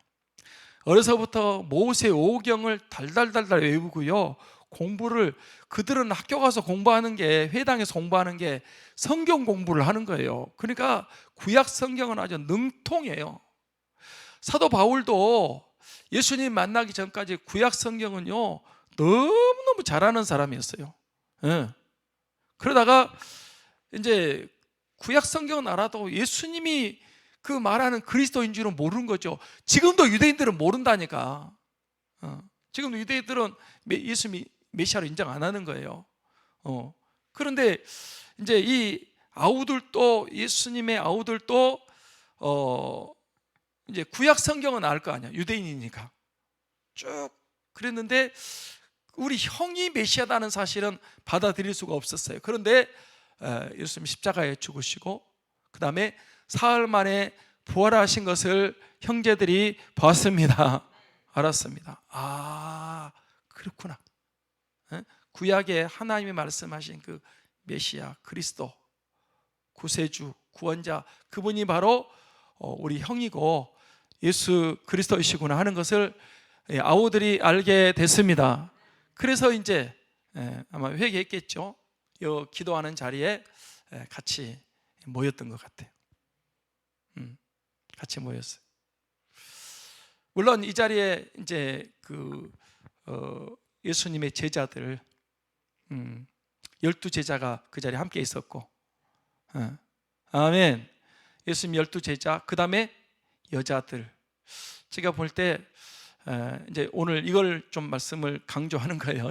어려서부터 모세 오경을 달달달달 외우고요. 공부를, 그들은 학교 가서 공부하는 게, 회당에서 공부하는 게 성경 공부를 하는 거예요. 그러니까 구약 성경은 아주 능통해요. 사도 바울도 예수님 만나기 전까지 구약 성경은요 너무너무 잘하는 사람이었어요. 그러다가 이제 구약 성경은 알아도 예수님이 그 말하는 그리스도인 줄은 모르는 거죠. 지금도 유대인들은 모른다니까. 지금도 유대인들은 예수님이 메시아로 인정 안 하는 거예요. 그런데 이제 이 아우들도, 예수님의 아우들도 이제 구약 성경은 알 거 아니야, 유대인이니까. 쭉 그랬는데 우리 형이 메시아다는 사실은 받아들일 수가 없었어요. 그런데 예수님 십자가에 죽으시고 그 다음에 사흘 만에 부활하신 것을 형제들이 봤습니다. 알았습니다. 아, 그렇구나. 구약에 하나님이 말씀하신 그 메시아, 그리스도, 구세주, 구원자, 그분이 바로 우리 형이고 예수 그리스도이시구나 하는 것을 아우들이 알게 됐습니다. 그래서 이제 아마 회개했겠죠. 이 기도하는 자리에 같이 모였던 것 같아요. 같이 모였어요. 물론 이 자리에 이제 예수님의 제자들 12제자가 그 자리에 함께 있었고, 아멘. 예수님 12제자, 그 다음에 여자들. 제가 볼 때 이제 오늘 이걸 좀 말씀을 강조하는 거예요.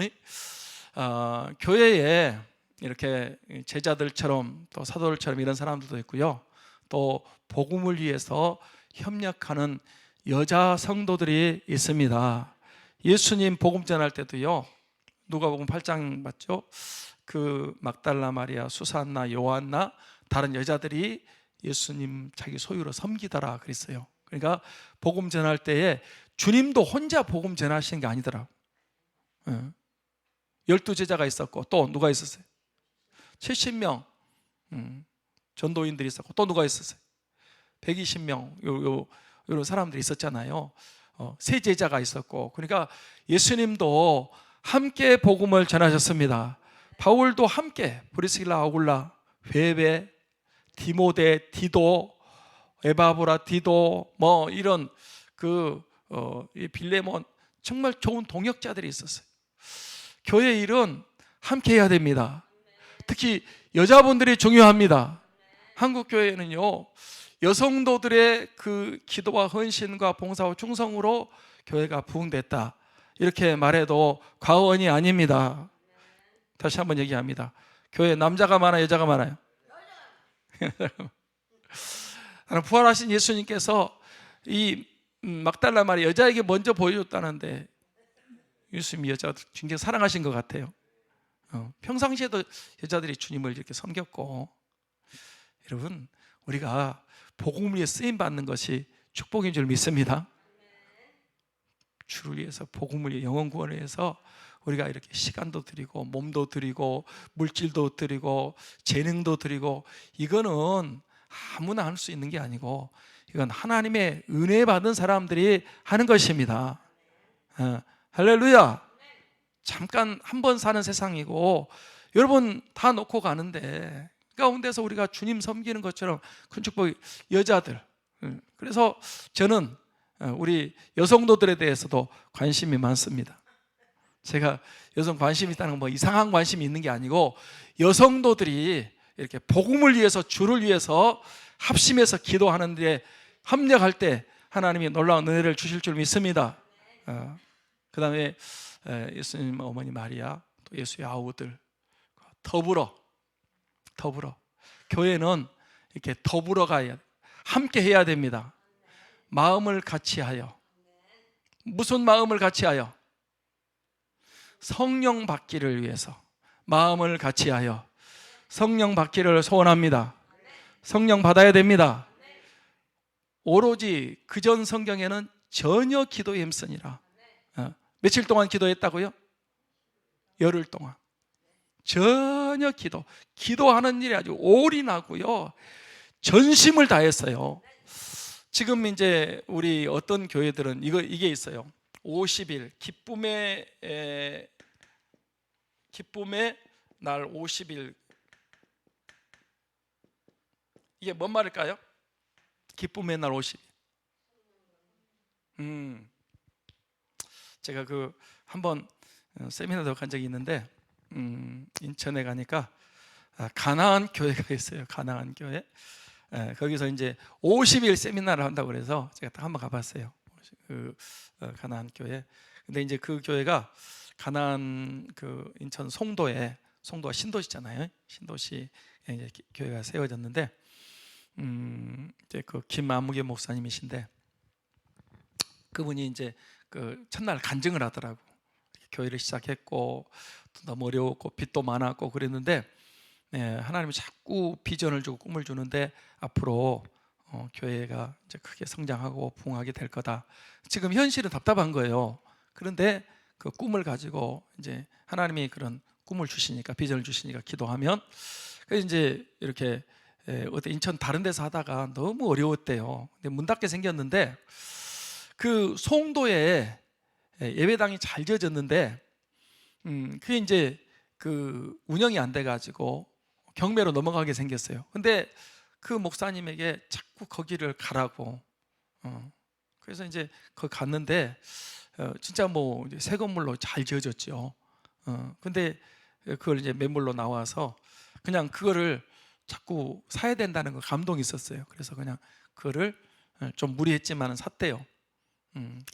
교회에 이렇게 제자들처럼 또 사도들처럼 이런 사람들도 있고요, 또 복음을 위해서 협력하는 여자 성도들이 있습니다. 예수님 복음 전할 때도요, 누가복음 8장 맞죠? 그 막달라 마리아, 수산나, 요한나 다른 여자들이 예수님 자기 소유로 섬기더라 그랬어요. 그러니까 복음 전할 때에 주님도 혼자 복음 전하시는 게 아니더라고. 12제자가 있었고 또 누가 있었어요? 70명 전도인들이 있었고 또 누가 있었어요? 120명 요런 사람들이 있었잖아요. 세 제자가 있었고, 그러니까 예수님도 함께 복음을 전하셨습니다. 바울도 함께 브리스길라, 아굴라, 베베, 디모데, 디도, 에바브라, 디도 뭐 이런 빌레몬 정말 좋은 동역자들이 있었어요. 교회 일은 함께 해야 됩니다. 특히 여자분들이 중요합니다. 한국 교회는요, 여성도들의 그 기도와 헌신과 봉사와 충성으로 교회가 부흥됐다, 이렇게 말해도 과언이 아닙니다. 다시 한번 얘기합니다. 교회 남자가 많아요, 여자가 많아요? 부활하신 예수님께서 이 막달라 마리 여자에게 먼저 보여줬다는데 예수님이 여자들 굉장히 사랑하신 것 같아요. 평상시에도 여자들이 주님을 이렇게 섬겼고, 여러분, 우리가 복음을 위해 쓰임 받는 것이 축복인 줄 믿습니다. 주를 위해서, 복음을 위해, 영혼 구원을 위해서 우리가 이렇게 시간도 드리고 몸도 드리고 물질도 드리고 재능도 드리고, 이거는 아무나 할 수 있는 게 아니고 이건 하나님의 은혜 받은 사람들이 하는 것입니다. 할렐루야. 잠깐 한 번 사는 세상이고 여러분 다 놓고 가는데 가운데서 우리가 주님 섬기는 것처럼 큰 축복이 여자들. 그래서 저는 우리 여성도들에 대해서도 관심이 많습니다. 제가 여성 관심이 있다는 건 뭐 이상한 관심이 있는 게 아니고, 여성도들이 이렇게 복음을 위해서, 주를 위해서 합심해서 기도하는 데 합력할 때 하나님이 놀라운 은혜를 주실 줄 믿습니다. 그 다음에 예수님 어머니 마리아, 또 예수의 아우들 더불어 교회는 이렇게 더불어 가야, 함께 해야 됩니다. 마음을 같이 하여. 무슨 마음을 같이 하여? 성령 받기를 위해서 마음을 같이 하여 성령 받기를 소원합니다. 성령 받아야 됩니다. 오로지 그전 성경에는 전혀 기도에 힘쓰니라. 며칠 동안 기도했다고요? 열흘 동안 전혀 기도하는 일이 아주 올인하고요, 전심을 다했어요. 지금 이제 우리 어떤 교회들은 이게 있어요. 50일 기쁨의 날 50일. 이게 뭔 말일까요? 기쁨의 날 50일. 제가 한번 세미나도 간 적이 있는데 인천에 가니까 가나안 교회가 있어요. 가나안 교회. 거기서 이제 50일 세미나를 한다고 그래서 제가 딱 한번 가봤어요. 가나안 교회. 근데 이제 그 교회가 가나안 인천 송도가 신도시잖아요. 신도시에 이제 교회가 세워졌는데 이제 김아무개 목사님이신데, 그분이 이제 첫날 간증을 하더라고. 교회를 시작했고 너무 어려웠고 빚도 많았고 그랬는데, 하나님이 자꾸 비전을 주고 꿈을 주는데 앞으로 교회가 이제 크게 성장하고 부흥하게 될 거다. 지금 현실은 답답한 거예요. 그런데 그 꿈을 가지고 이제 하나님이 그런 꿈을 주시니까, 비전을 주시니까 기도하면, 그래서 이제 이렇게 어디 인천 다른 데서 하다가 너무 어려웠대요. 근데 문 닫게 생겼는데 그 송도에 예배당이 잘 지어졌는데 그게 이제 운영이 안 돼가지고 경매로 넘어가게 생겼어요. 근데 그 목사님에게 자꾸 거기를 가라고. 그래서 이제 거기 갔는데 진짜 뭐 새 건물로 잘 지어졌죠. 근데 그걸 이제 매물로 나와서 그냥 그거를 자꾸 사야 된다는 거 감동이 있었어요. 그래서 그냥 그거를 좀 무리했지만은 샀대요.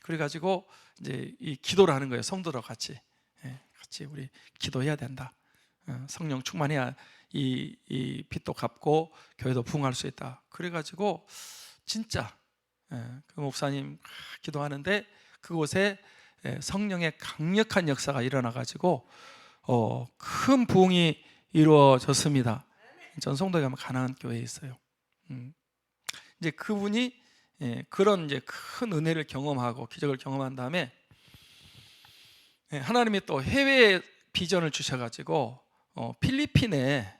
그래가지고 이제 이 기도를 하는 거예요. 성도로 같이 우리 기도해야 된다. 성령 충만해야 이 빚도 갚고 교회도 부흥할 수 있다. 그래가지고 진짜 그 목사님 기도하는데 그곳에 성령의 강력한 역사가 일어나가지고 큰 부흥이 이루어졌습니다. 전송도에 가면 가나안 교회에 있어요. 이제 그분이 그런 이제 큰 은혜를 경험하고 기적을 경험한 다음에 하나님이 또 해외 비전을 주셔가지고 필리핀에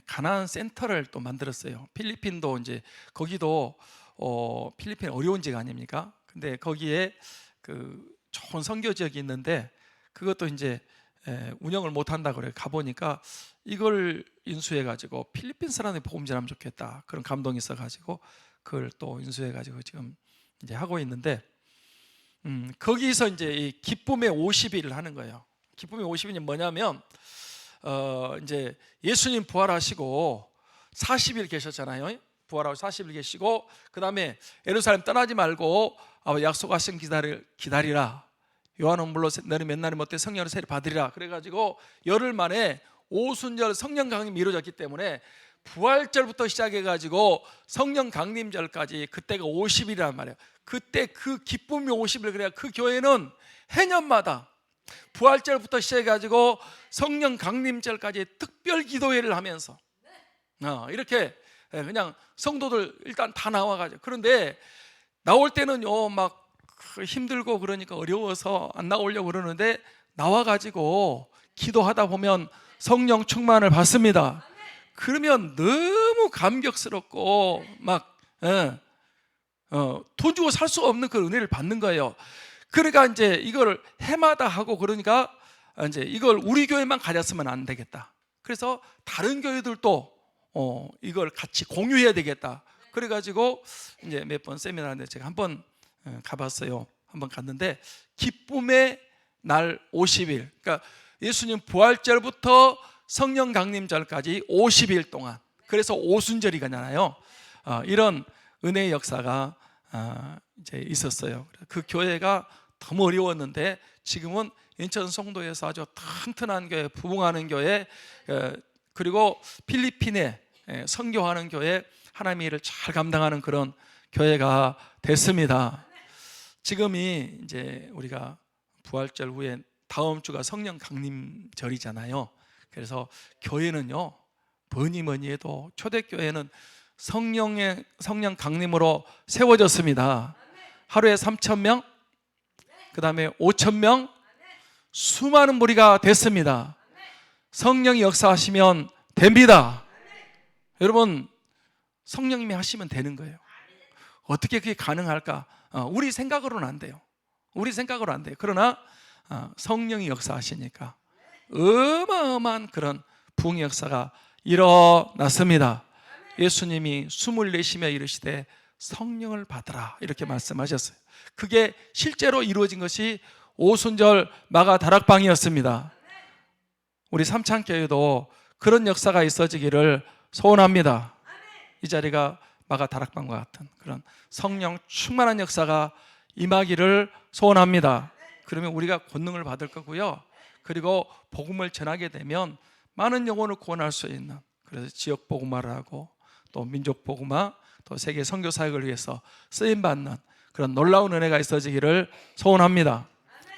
가나안 센터를 또 만들었어요. 필리핀도 이제 거기도 필리핀 어려운 지역 아닙니까? 근데 거기에 그 좋은 선교 지역이 있는데 그것도 이제 운영을 못 한다 그래. 가보니까 이걸 인수해 가지고 필리핀 사람들이 복음 전하면 좋겠다, 그런 감동이 있어 가지고 그걸 또 인수해 가지고 지금 이제 하고 있는데, 거기서 이제 이 기쁨의 50일을 하는 거예요. 기쁨의 50일이 뭐냐면 이제 예수님 부활하시고 40일 계셨잖아요. 부활하고 40일 계시고 그 다음에 예루살렘 떠나지 말고 약속하신 기다리라. 요한은 물론 너는 몇 날이 못돼 성령을 세례 받으리라. 그래가지고 열흘 만에 오순절 성령 강림이 이루어졌기 때문에 부활절부터 시작해가지고 성령 강림절까지 그때가 50일이란 말이에요. 그때 그 기쁨이 50일. 그래야 그 교회는 해년마다 부활절부터 시작해가지고 성령 강림절까지 특별 기도회를 하면서 이렇게 그냥 성도들 일단 다 나와가지고, 그런데 나올 때는요 막 힘들고 그러니까 어려워서 안 나오려고 그러는데 나와가지고 기도하다 보면 성령 충만을 받습니다. 그러면 너무 감격스럽고 막 돈 주고 살 수 없는 그 은혜를 받는 거예요. 그러니까 이제 이걸 해마다 하고, 그러니까 이제 이걸 우리 교회만 가졌으면 안 되겠다. 그래서 다른 교회들도 이걸 같이 공유해야 되겠다. 그래가지고 이제 몇 번 세미나인데 제가 한번 가봤어요. 한번 갔는데 기쁨의 날 50일, 그러니까 예수님 부활절부터 성령 강림절까지 50일 동안, 그래서 오순절이잖아요. 이런 은혜의 역사가 이제 있었어요. 그 교회가 너무 어려웠는데 지금은 인천 송도에서 아주 튼튼한 교회, 부흥하는 교회, 그리고 필리핀에 선교하는 교회, 하나님의 일을 잘 감당하는 그런 교회가 됐습니다. 지금이 이제 우리가 부활절 후에 다음 주가 성령 강림절이잖아요. 그래서 교회는요 뭐니 해도 초대교회는 성령 강림으로 세워졌습니다. 하루에 3,000명, 그 다음에 5,000명, 수많은 무리가 됐습니다. 성령이 역사하시면 됩니다. 여러분, 성령님이 하시면 되는 거예요. 어떻게 그게 가능할까? 우리 생각으로는 안 돼요. 우리 생각으로 안 돼요. 그러나 성령이 역사하시니까 어마어마한 그런 부흥의 역사가 일어났습니다. 예수님이 숨을 내쉬며 이르시되 성령을 받으라 이렇게 말씀하셨어요. 그게 실제로 이루어진 것이 오순절 마가 다락방이었습니다. 우리 삼창교회도 그런 역사가 있어지기를 소원합니다. 이 자리가 마가 다락방과 같은 그런 성령 충만한 역사가 임하기를 소원합니다. 그러면 우리가 권능을 받을 거고요. 그리고 복음을 전하게 되면 많은 영혼을 구원할 수 있는, 그래서 지역 복음화를 하고 또 민족 복음화, 또 세계 선교 사역을 위해서 쓰임 받는 그런 놀라운 은혜가 있어지기를 소원합니다.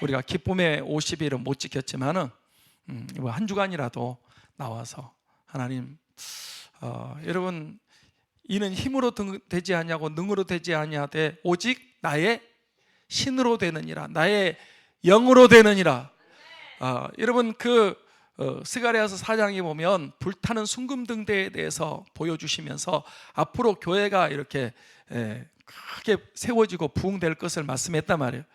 우리가 기쁨의 50일은 못 지켰지만은 한 주간이라도 나와서 하나님, 여러분, 이는 힘으로 되지 아니하고 능으로 되지 아니하되 오직 나의 신으로 되느니라, 나의 영으로 되느니라. 여러분, 그 스가랴서 4장에 보면 불타는 순금등대에 대해서 보여주시면서 앞으로 교회가 이렇게 크게 세워지고 부흥될 것을 말씀했단 말이에요.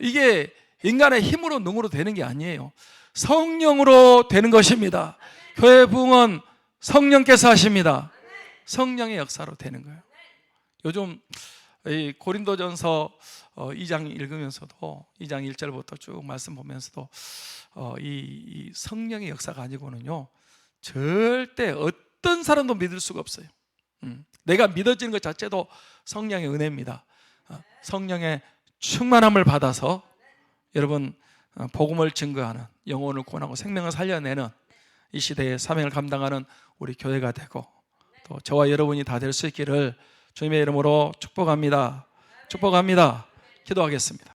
이게 인간의 힘으로 능으로 되는 게 아니에요. 성령으로 되는 것입니다. 교회 부흥은 성령께서 하십니다. 성령의 역사로 되는 거예요. 요즘 이 고린도전서 2장 읽으면서도 2장 1절부터 쭉 말씀 보면서도 이 성령의 역사가 아니고는요 절대 어떤 사람도 믿을 수가 없어요. 내가 믿어지는 것 자체도 성령의 은혜입니다. 성령의 충만함을 받아서 여러분 복음을 증거하는, 영혼을 구원하고 생명을 살려내는 이 시대의 사명을 감당하는 우리 교회가 되고 또 저와 여러분이 다 될 수 있기를 주님의 이름으로 축복합니다. 축복합니다. 기도하겠습니다.